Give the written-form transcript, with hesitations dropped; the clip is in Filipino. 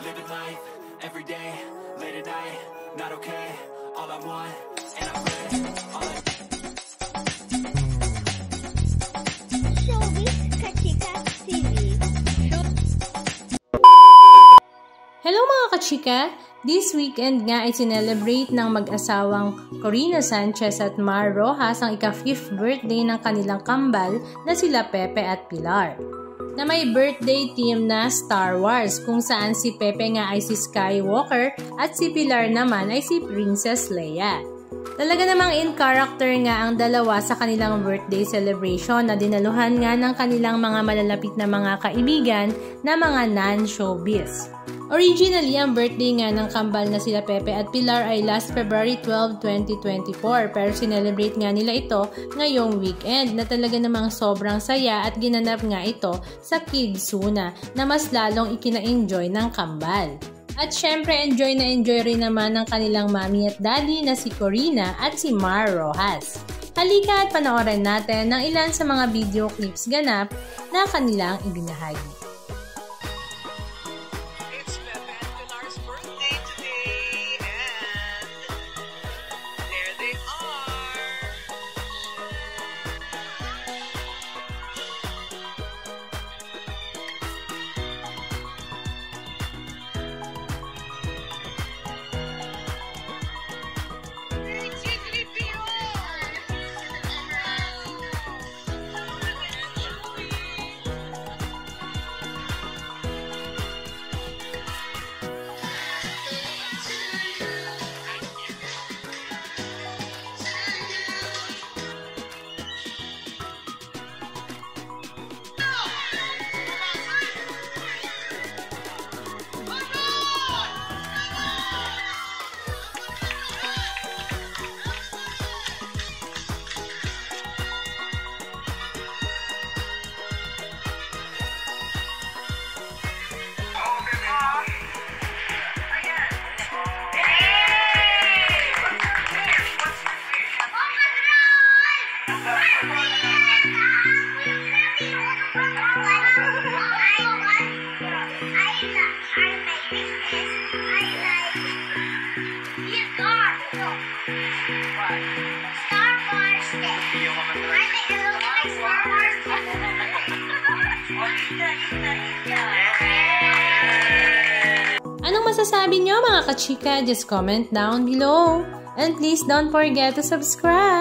living life, every day, late at night, not okay, all I want, and I pray, all I Showbiz Kachika TV. Hello mga kachika! This weekend nga ay sinelebrate ng mag-asawang Corina Sanchez at Mar Rojas ang ika-5th birthday ng kanilang kambal na sila Pepe at Pilar. Na may birthday theme na Star Wars kung saan si Pepe nga ay si Skywalker at si Pilar naman ay si Princess Leia. Talaga namang in character nga ang dalawa sa kanilang birthday celebration na dinaluhan nga ng kanilang mga malalapit na mga kaibigan na mga non-showbiz. Originally, ang birthday nga ng kambal na sila Pepe at Pilar ay last February 12, 2024 pero sinelebrate nga nila ito ngayong weekend na talaga namang sobrang saya at ginanap nga ito sa Kidzuna na mas lalong ikina-enjoy ng kambal. At syempre, enjoy na enjoy rin naman ng kanilang mami at daddy na si Corina at si Mar Rojas. Halika at panoorin natin ng ilan sa mga video clips ganap na kanilang ibinahagi. Anong masasabi nyo mga kachika? Just comment down below. And please don't forget to subscribe.